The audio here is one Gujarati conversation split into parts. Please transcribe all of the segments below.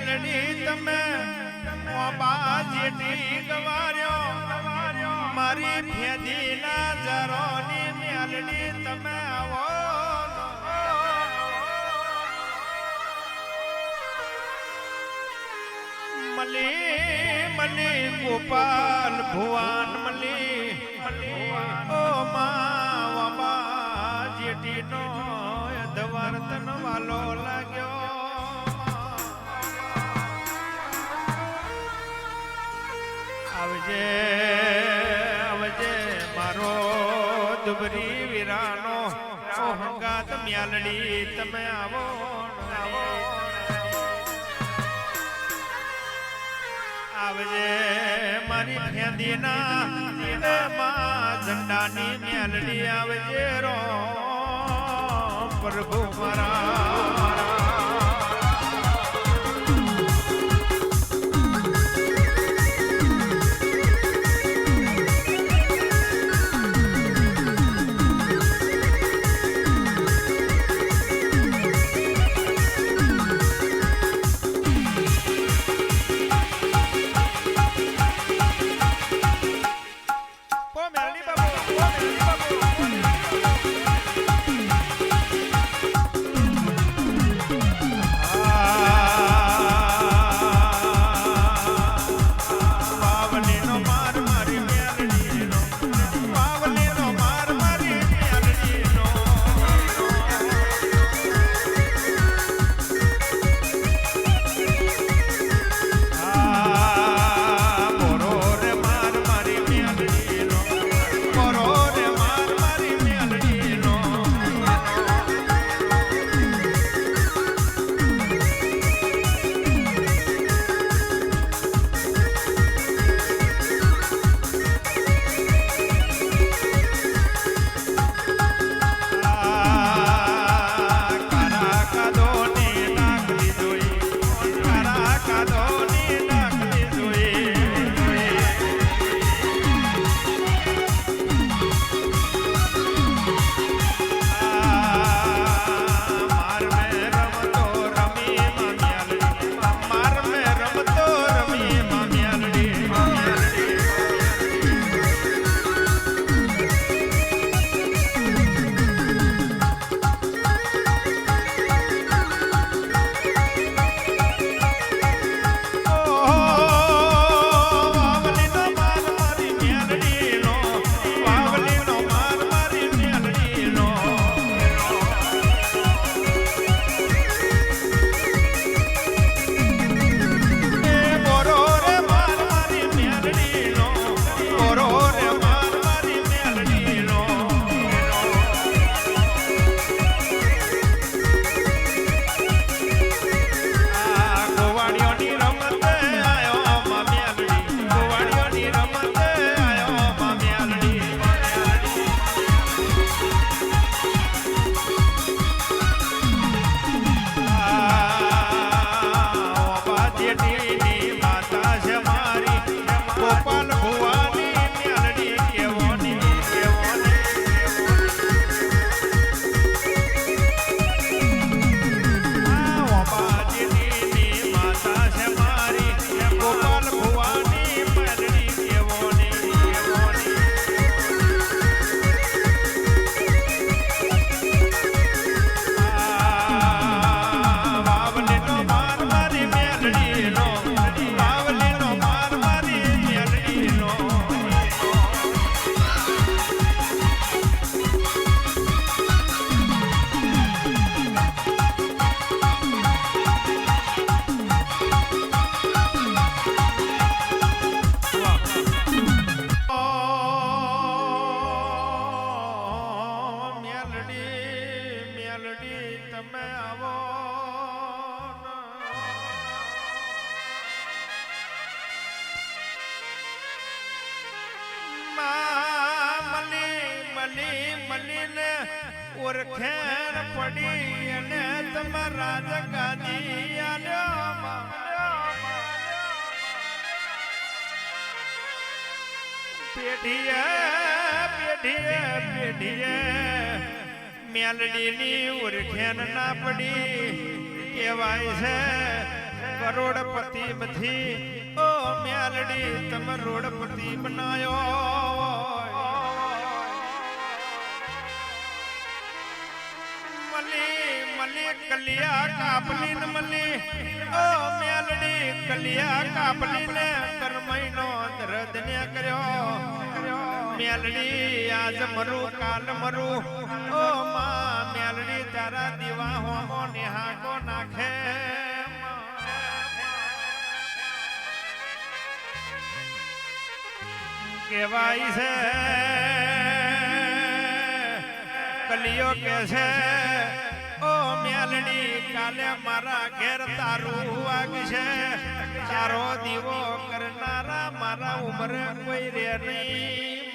મેલડી તમે બાજેટી ગવાર્યો મારી ફેદીના જરોની મેલડી તમે આવો મલી મલી ગોપાલ ભુવાન મલી ઓ મા જેટી નો દવર્તન વાલો લાગ્યો આવજે આવજે મારો દુબરી વીરાનો હંગાત મ્યાલડી તમે આવો આવજે મારી ફેદીના ઝંડાની મ્યાલડી આવજે રો પ્રભુ મારા મલીને ઓરખેણ પડી અને તમારા જગાદી આલ્યો પેઢીએ પેઢીએ પેઢીએ મેલડીની ઓરખેણ ના પડી કહેવાય છે કરોડપતિ મથી ઓ મ્યાલડી તમે રોડપતિ બનાયો મલી કલિયા કાપલી ને મલી ઓ મ્યાલડી કલિયા કાપલી ને કરમઈનો દર્દ ને કર્યો મ્યાલડી આજ મરું કાલ મરું ઓ માં મ્યાલડી તારા દીવા હોમો નિહાકો નાખે કેવાય છે કલિયો કે છે ઓ મ્યાલડી કાલે મારા ઘેર તારું વાગશે ચારો દીવો કરનારા મારા ઉમરે કોઈ રે નહીં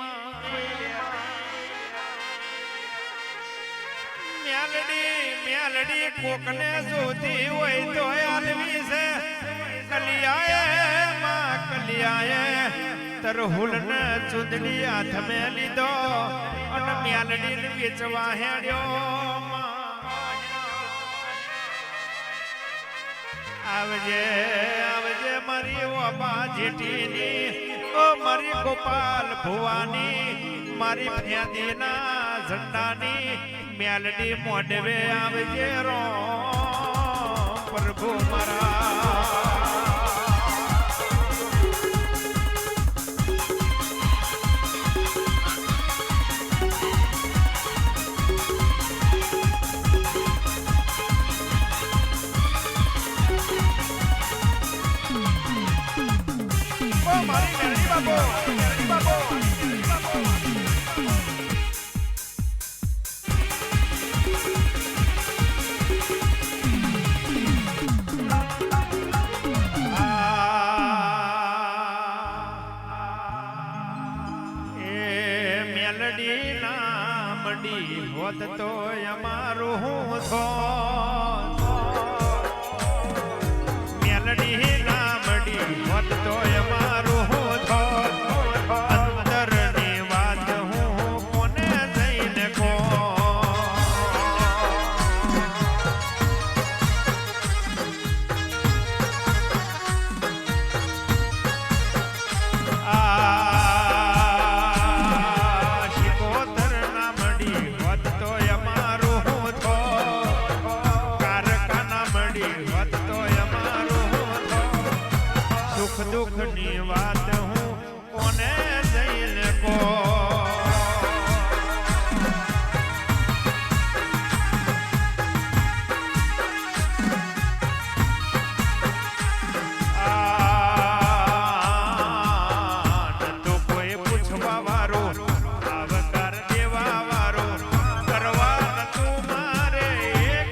મ્યાલડી કોકને જોતી હોય તો આલવી છે કલિયાએ માં કલિયાએ તરહુલ ને ચુંદડી હાથ મેં લીધો અને મ્યાલડી ને વેચવા હેડ્યો આવજે આવજે મારી ઓબા જેઠીની ઓ મારી ગોપાલ ભુવાની મારી ફ્યાદીના ઝંડાની મ્યાલડી મોઢવે આવજે રો પ્રભુ મારા હોત તો અમારું હું થો મ્યાલડી ના મડી હોત તો અમારું હું થો અંતરની વાત હું કોને જઈને કહો દુઃખની વાત હું કોને જઈને કહો તો કોઈ પૂછવા વાળો આવકાર દેવા વાળો કરવા નતું મારે એક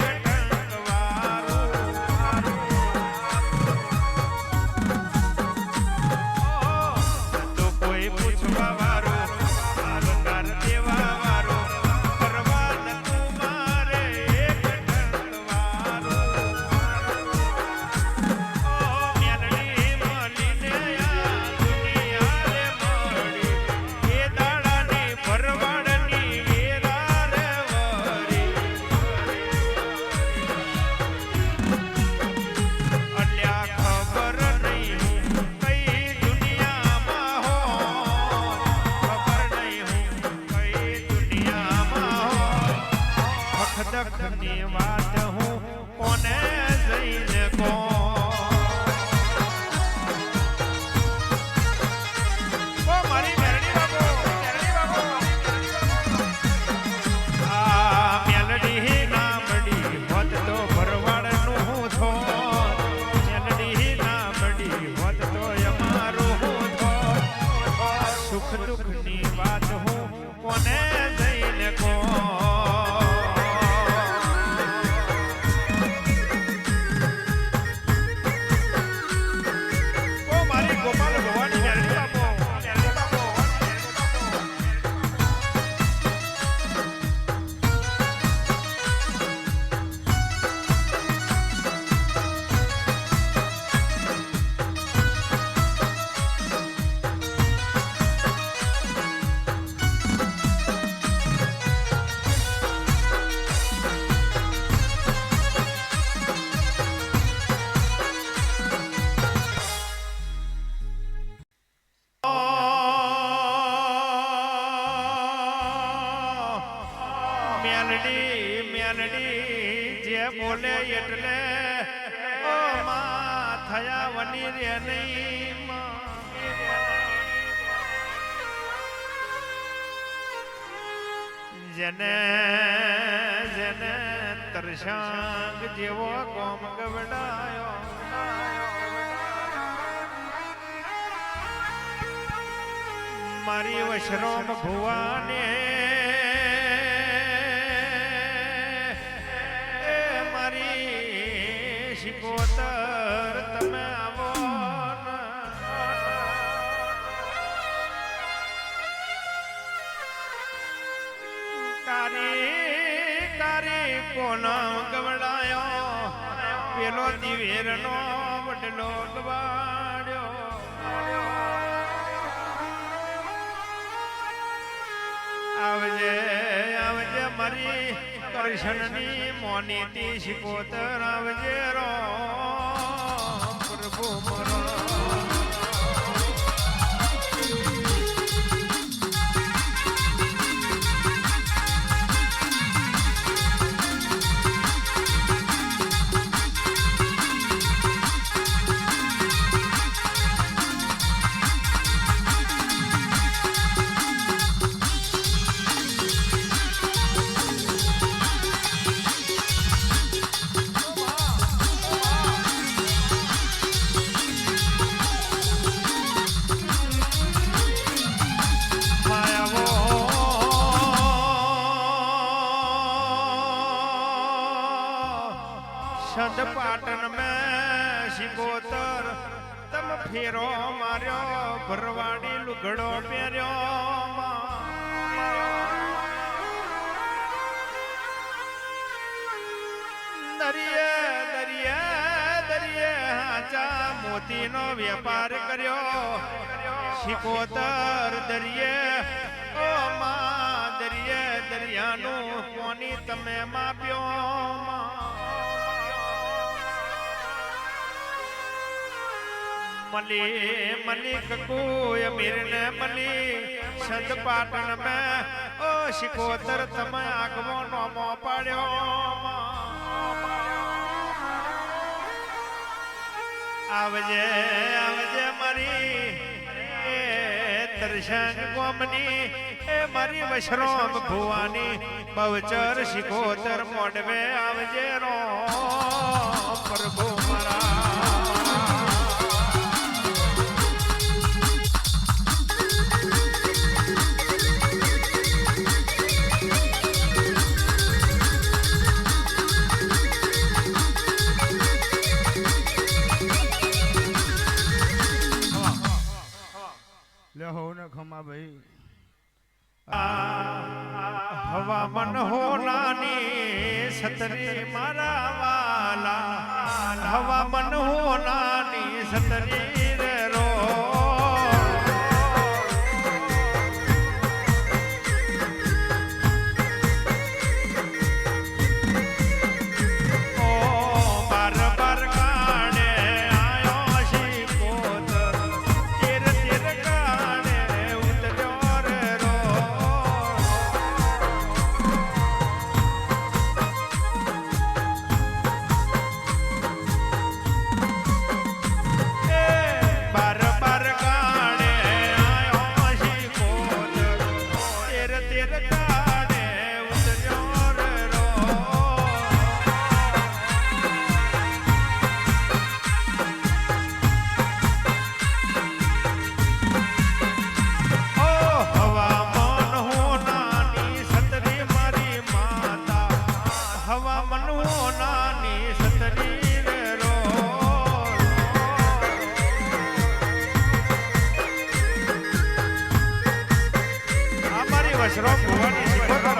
દખની વાત હું કોને જઈને કહો મારી મેરડી બાબો આ મ્યાલડી ના મડી હોત તો ભરવાડનું હું થો મ્યાલડી ના મડી હોત તો અમારું હું થો સુખ દુઃખની વાત હું કોને જઈને કહો મેલડી જે બોલે એટલે ઓ માં થયા વની રે નહીં જેને જેને તરસાંગ જેવો કોમ ગવડાયો મારી વશરોમ ભુવાને મારી શિકોતર તમે આવો તારી કોના ગવડાયો પેલો દિવેરનો વડલો ગવાડ્યો આવજે આવજે મારી કૃષ્ણની મોનીતી શિકોતર આવજે રો પ્રભુ મરો સદ પાટણ મેં શિકોતર તમ ફેરો માર્યો ભરવાડી લુગડો પહેર્યો દરિયે દરિયે દરિયે હાચા મોતીનો વેપાર કર્યો શિકોતર દરિયે ઓ માં દરિયે દરિયાનું કોની તમે માપ્યો મલી મલી કકુય મીરને મલી સદ પાટણ મેં ઓ શિકોતર તમે આગવો નોમો પાડ્યો આવજે આવજે મારી તરસંગ ગોમની એ મારી વશરોમ ભુવાની બવચર શિકોતર મોડવે આવજે રો પ્રભુ મારા ખમા ભાઈ હવામન હોનાની સતરી મારા વાલા હવામન હોનાની સતરી રે રો વશરોમ ભુવાની શિકોતર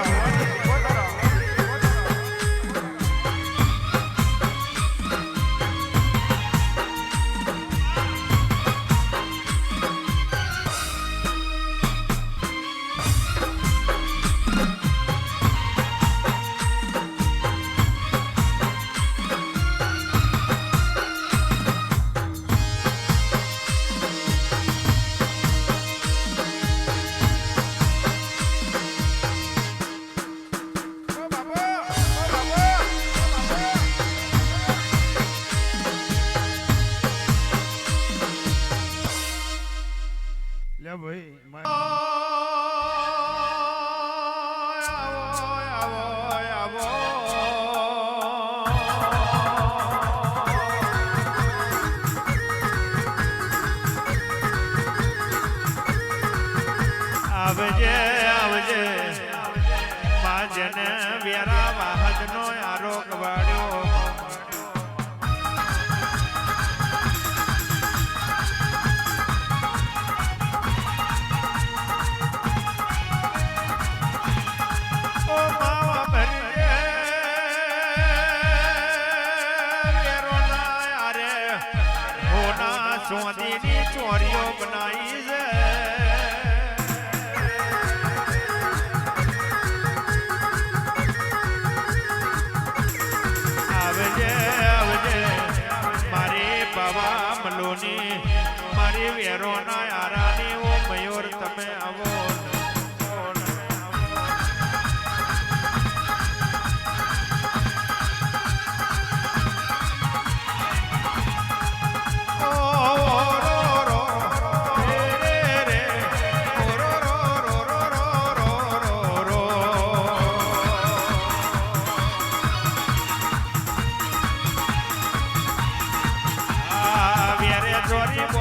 આવજે આવજે માં જેને વેરા વાહજનો આરોગ વાળ્યો ઓ માવા ભરજે વેરો ના આરે હોના સોદીની ચોરીઓ બનાવી છે આવજે આવજે મારી બાબા મલોની મારી વેરોના આરાની ઓ મયુર તમે આવો ચોરી